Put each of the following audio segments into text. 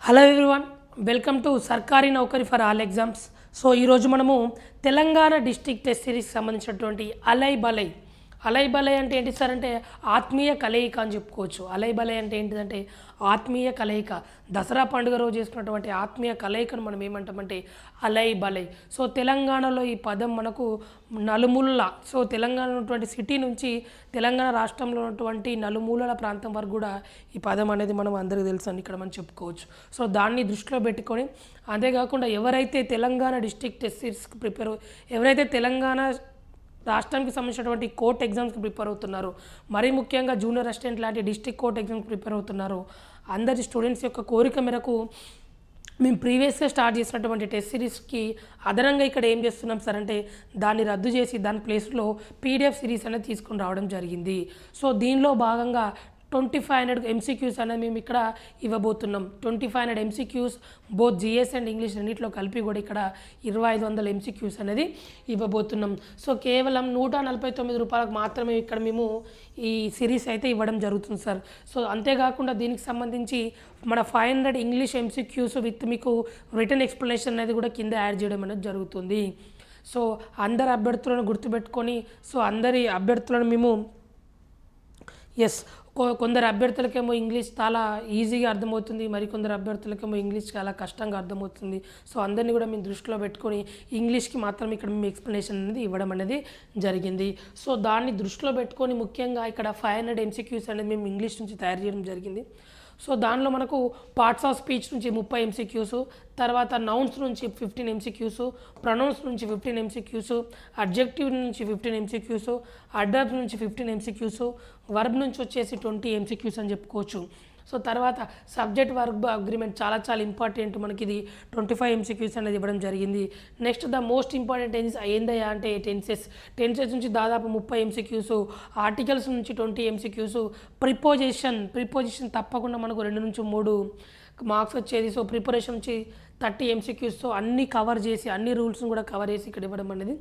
Hello everyone, welcome to సర్కారీ నౌకరీ for all exams. So ఈరోజు మనము తెలంగాణ డిస్ట్రిక్ట్ టెస్ట్ సిరీస్కి సంబంధించినటువంటి అలై బలై అంటే ఏంటి సార్ అంటే ఆత్మీయ కలయిక అని చెప్పుకోవచ్చు. అలై బలై అంటే ఏంటిదంటే ఆత్మీయ కలయిక. దసరా పండుగ రోజు చేసుకున్నటువంటి ఆత్మీయ కలయికను మనం ఏమంటామంటే అలై బలై. సో తెలంగాణలో ఈ పదం మనకు నలుమూలల, సో తెలంగాణ ఉన్నటువంటి సిటీ నుంచి తెలంగాణ రాష్ట్రంలో ఉన్నటువంటి నలుమూలల ప్రాంతం వరకు కూడా ఈ పదం అనేది మనం అందరికీ తెలుసు అని ఇక్కడ మనం చెప్పుకోవచ్చు. సో దాన్ని దృష్టిలో పెట్టుకొని, అంతేకాకుండా ఎవరైతే తెలంగాణ డిస్ట్రిక్ట్ టెస్ట్ సిరీస్కి ఎవరైతే తెలంగాణ రాష్ట్రానికి సంబంధించినటువంటి కోర్ట్ ఎగ్జామ్స్కి ప్రిపేర్ అవుతున్నారు, మరీ ముఖ్యంగా జూనియర్ అసిస్టెంట్ లాంటి డిస్ట్రిక్ట్ కోర్ట్ ఎగ్జామ్స్కి ప్రిపేర్ అవుతున్నారు, అందరి స్టూడెంట్స్ యొక్క కోరిక మేరకు మేము ప్రీవియస్గా స్టార్ట్ చేసినటువంటి టెస్ట్ సిరీస్కి అదనంగా ఇక్కడ ఏం చేస్తున్నాం సార్ అంటే దాన్ని రద్దు చేసి దాని ప్లేస్లో పీడిఎఫ్ సిరీస్ అనేది తీసుకొని రావడం జరిగింది. సో దీనిలో భాగంగా 2500 MCQs అనేది మేము ఇక్కడ ఇవ్వబోతున్నాం. 2500 MCQs both GS and English రెండింటిలో కలిపి కూడా ఇక్కడ 2500 MCQs అనేది ఇవ్వబోతున్నాం. సో కేవలం 149 రూపాయలకు మాత్రమే ఇక్కడ మేము ఈ సిరీస్ అయితే ఇవ్వడం జరుగుతుంది సార్. సో అంతేకాకుండా దీనికి సంబంధించి మన 500 ఇంగ్లీష్ MCQs విత్ మీకు రిటర్న్ ఎక్స్ప్లెనేషన్ అనేది కూడా కింద యాడ్ చేయడం అనేది జరుగుతుంది. సో అందరి అభ్యర్థులను గుర్తుపెట్టుకొని, సో అందరి అభ్యర్థులను మేము కొందరు అభ్యర్థులకేమో ఇంగ్లీష్ చాలా ఈజీగా అర్థమవుతుంది, మరికొందరు అభ్యర్థులకేమో ఇంగ్లీష్ చాలా కష్టంగా అర్థమవుతుంది. సో అందరినీ కూడా మేము దృష్టిలో పెట్టుకొని ఇంగ్లీష్కి మాత్రం ఇక్కడ మేము ఎక్స్ప్లెనేషన్ అనేది ఇవ్వడం అనేది జరిగింది. సో దాన్ని దృష్టిలో పెట్టుకొని ముఖ్యంగా ఇక్కడ 500 MCQs అనేది మేము ఇంగ్లీష్ నుంచి తయారు చేయడం జరిగింది. సో దానిలో మనకు పార్ట్స్ ఆఫ్ స్పీచ్ నుంచి 30 MCQs, తర్వాత నౌన్స్ నుంచి 15 MCQs, ప్రొనౌన్స్ నుంచి 15 MCQs, అడ్జెక్టివ్ నుంచి 15 MCQs, అడ్వర్బ్ నుంచి 15 MCQs, వర్బ్ నుంచి వచ్చేసి 20 MCQs అని చెప్పుకోవచ్చు. సో తర్వాత సబ్జెక్ట్ వర్బ్ అగ్రిమెంట్ చాలా ఇంపార్టెంట్, మనకి ఇది 25 MCQs అనేది ఇవ్వడం జరిగింది. నెక్స్ట్ ద మోస్ట్ ఇంపార్టెంట్ ఏందయ్యా అంటే టెన్సెస్ నుంచి దాదాపు 30 MCQs, ఆర్టికల్స్ నుంచి 20 MCQs, ప్రిపోజిషన్ తప్పకుండా మనకు 2 నుంచి 3 మార్క్స్ వచ్చేది. సో ప్రిపరేషన్ నుంచి 30 MCQs, సో అన్నీ కవర్ చేసి అన్ని రూల్స్ని కూడా కవర్ చేసి ఇక్కడ ఇవ్వడం అనేది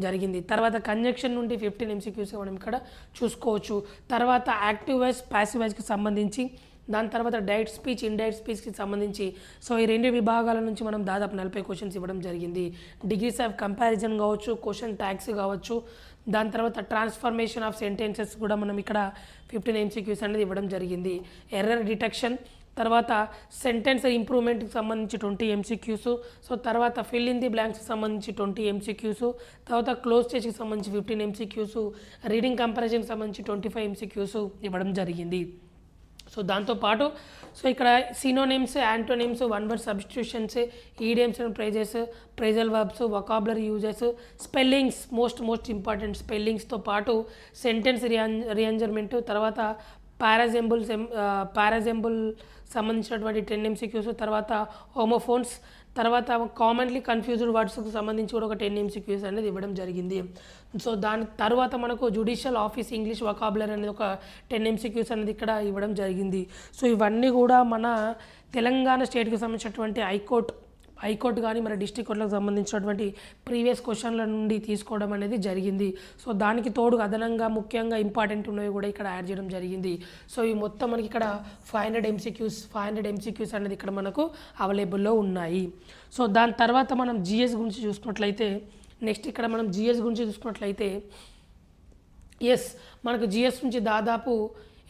జరిగింది. తర్వాత కంజంక్షన్ నుండి 15 MCQs మనం ఇక్కడ చూసుకోవచ్చు. తర్వాత యాక్టివ్ వాయిస్, ప్యాసివ్ వాయిస్కి సంబంధించి, దాని తర్వాత డైరెక్ట్ స్పీచ్, ఇండైరెక్ట్ స్పీచ్కి సంబంధించి, సో ఈ 2 విభాగాల నుంచి మనం దాదాపు 40 క్వశ్చన్స్ ఇవ్వడం జరిగింది. డిగ్రీస్ ఆఫ్ కంపారిజన్ కావచ్చు, క్వశ్చన్ ట్యాగ్స్ కావచ్చు, దాని తర్వాత ట్రాన్స్ఫర్మేషన్ ఆఫ్ సెంటెన్సెస్ కూడా మనం ఇక్కడ 15 MCQs అనేది ఇవ్వడం జరిగింది. ఎర్రర్ డిటెక్షన్, తర్వాత సెంటెన్స్ ఇంప్రూవ్మెంట్కి సంబంధించి 20 MCQs, సో తర్వాత ఫిల్ ఇన్ ది బ్లాంక్స్కి సంబంధించి 20 MCQs, తర్వాత క్లోజ్ స్టేజ్కి సంబంధించి 15 MCQs, రీడింగ్ కంపారిజన్కి సంబంధించి 25 MCQs ఇవ్వడం జరిగింది. సో దాంతోపాటు సో ఇక్కడ synonyms, antonyms, one word substitutions, idioms and phrasal verbs, vocabulary uses, spellings most important, స్పెల్లింగ్స్తో పాటు సెంటెన్స్ రీఅరేంజ్మెంట్, తర్వాత పారాజెంబుల్ సంబంధించినటువంటి 10 MCQs, తర్వాత హోమోఫోన్స్, తర్వాత కామన్లీ కన్ఫ్యూజ్డ్ వర్డ్స్కి సంబంధించి కూడా ఒక 10 MCQs అనేది ఇవ్వడం జరిగింది. సో దాని తర్వాత మనకు జ్యుడిషియల్ ఆఫీస్ ఇంగ్లీష్ వొకాబులరీ అనేది ఒక 10 MCQs అనేది ఇక్కడ ఇవ్వడం జరిగింది. సో ఇవన్నీ కూడా మన తెలంగాణ స్టేట్కి సంబంధించినటువంటి హైకోర్టు కానీ మన డిస్ట్రిక్ట్ కోర్టులకు సంబంధించినటువంటి ప్రీవియస్ క్వశ్చన్ల నుండి తీసుకోవడం అనేది జరిగింది. సో దానికి తోడు అదనంగా ముఖ్యంగా ఇంపార్టెంట్ ఉన్నవి కూడా ఇక్కడ యాడ్ చేయడం జరిగింది. సో ఈ మొత్తం మనకి ఇక్కడ 500 MCQs అనేది ఇక్కడ మనకు అవైలబుల్లో ఉన్నాయి. సో దాని తర్వాత మనం జిఎస్ గురించి చూసుకున్నట్లయితే, నెక్స్ట్ ఇక్కడ మనం జిఎస్ గురించి చూసుకున్నట్లయితే మనకు జిఎస్ నుంచి దాదాపు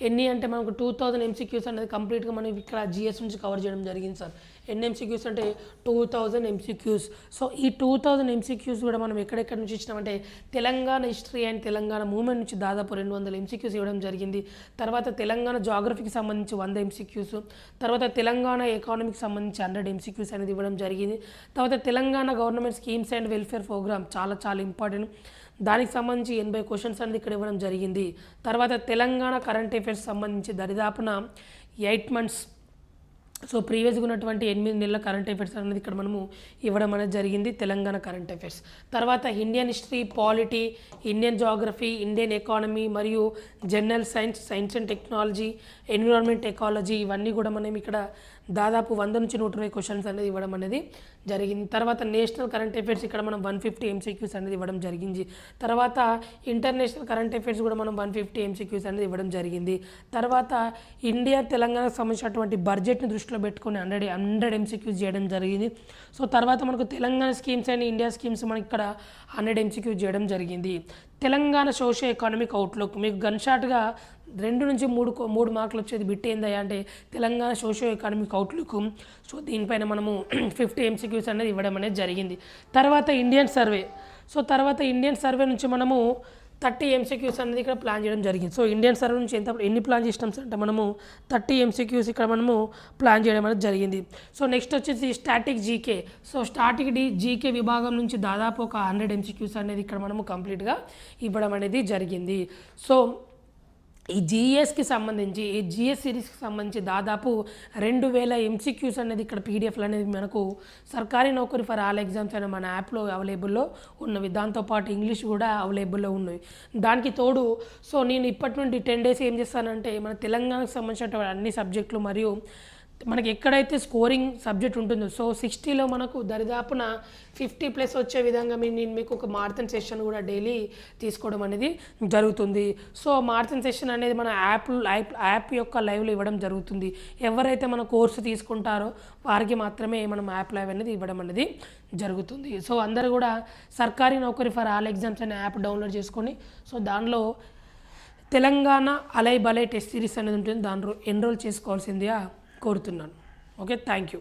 ఎన్ని అంటే మనకు 2000 MCQs అనేది కంప్లీట్గా మనం ఇక్కడ జిఎస్ నుంచి కవర్ చేయడం జరిగింది సార్. ఎన్ని MCQs అంటే 2000 MCQs. సో ఈ 2000 MCQs కూడా మనం ఎక్కడెక్కడ నుంచి ఇచ్చినామంటే Telangana history and Telangana movement నుంచి దాదాపు 200 MCQs ఇవ్వడం జరిగింది. తర్వాత తెలంగాణ జాగ్రఫీకి సంబంధించి 100 MCQs, తర్వాత తెలంగాణ ఎకానమీకి సంబంధించి 100 MCQs అనేది ఇవ్వడం జరిగింది. తర్వాత Telangana government schemes and welfare program చాలా ఇంపార్టెంట్, దానికి సంబంధించి 80 క్వశ్చన్స్ అనేది ఇక్కడ ఇవ్వడం జరిగింది. తర్వాత తెలంగాణ కరెంట్ అఫైర్స్ సంబంధించి దరిదాపున 8 months, సో ప్రీవియస్గా ఉన్నటువంటి 8 నెలల కరెంట్ అఫైర్స్ అనేది ఇక్కడ మనము ఇవ్వడం అనేది జరిగింది, తెలంగాణ కరెంట్ అఫైర్స్. తర్వాత Indian history, polity, Indian geography, Indian economy మరియు general science and technology, environment ecology, ఇవన్నీ కూడా మనం ఇక్కడ దాదాపు 100 నుంచి 120 క్వశ్చన్స్ అనేది ఇవ్వడం అనేది జరిగింది. తర్వాత నేషనల్ కరెంట్ అఫైర్స్ ఇక్కడ మనం 150 MCQs అనేది ఇవ్వడం జరిగింది. తర్వాత ఇంటర్నేషనల్ కరెంట్ అఫైర్స్ కూడా మనం 150 MCQs అనేది ఇవ్వడం జరిగింది. తర్వాత ఇండియా తెలంగాణకు సంబంధించినటువంటి బడ్జెట్ని దృష్టిలో దృష్టిలో పెట్టుకొని 100 MCQs చేయడం జరిగింది. సో తర్వాత మనకు Telangana schemes and India schemes మనకి ఇక్కడ 100 MCQs చేయడం జరిగింది. తెలంగాణ సోషో ఎకనామిక్ అవుట్లుక్ మీకు గన్ షాట్గా 2 నుంచి 3 మార్కులు వచ్చేది బిట్ ఏందయ్యా అంటే Telangana socio economic outlook. So దీనిపైన మనము 50 MCQs అనేది ఇవ్వడం అనేది జరిగింది. తర్వాత ఇండియన్ సర్వే నుంచి మనము 30 MCQs అనేది ఇక్కడ ప్లాన్ చేయడం జరిగింది. సో ఇండియన్ సర్వే నుంచి ఎన్ని ప్లాన్ చేసినాం అంటే మనము 30 MCQs ఇక్కడ మనము ప్లాన్ చేయడం అనేది జరిగింది. సో నెక్స్ట్ వచ్చేసి static GK. So static GK విభాగం నుంచి దాదాపు ఒక 100 MCQs అనేది ఇక్కడ మనము కంప్లీట్గా ఇవ్వడం అనేది జరిగింది. సో ఈ జిఎస్ సిరీస్కి సంబంధించి దాదాపు 2000 MCQs అనేది ఇక్కడ పీడిఎఫ్లు అనేది మనకు సర్కారీ నౌకరీ ఫర్ ఆల్ ఎగ్జామ్స్ అనే మన యాప్లో అవైలబుల్లో ఉన్నవి. దాంతోపాటు ఇంగ్లీష్ కూడా అవైలబుల్లో ఉన్నవి. దానికి తోడు సో నేను ఇప్పటి నుండి 10 days ఏం చేస్తానంటే మన తెలంగాణకు సంబంధించినటువంటి అన్ని సబ్జెక్టులు మరియు మనకి ఎక్కడైతే స్కోరింగ్ సబ్జెక్ట్ ఉంటుందో సో 60లో మనకు దరిదాపున 50+ వచ్చే విధంగా నేను మీకు ఒక మారథాన్ సెషన్ కూడా డైలీ తీసుకోవడం అనేది జరుగుతుంది. సో మారథాన్ సెషన్ అనేది మన యాప్ యొక్క లైవ్లో ఇవ్వడం జరుగుతుంది. ఎవరైతే మన కోర్సు తీసుకుంటారో వారికి మాత్రమే మనం యాప్ లైవ్ అనేది ఇవ్వడం అనేది జరుగుతుంది. సో అందరూ కూడా సర్కారీ నౌకరీ ఫర్ ఆల్ ఎగ్జామ్స్ అనే యాప్ డౌన్లోడ్ చేసుకొని సో దానిలో తెలంగాణ అలై బలై టెస్ట్ సిరీస్ అనేది ఉంటుంది. దానిలో ఎన్రోల్ చేసుకోవాల్సిందిగా కోరుతున్నాను. Okay, thank you.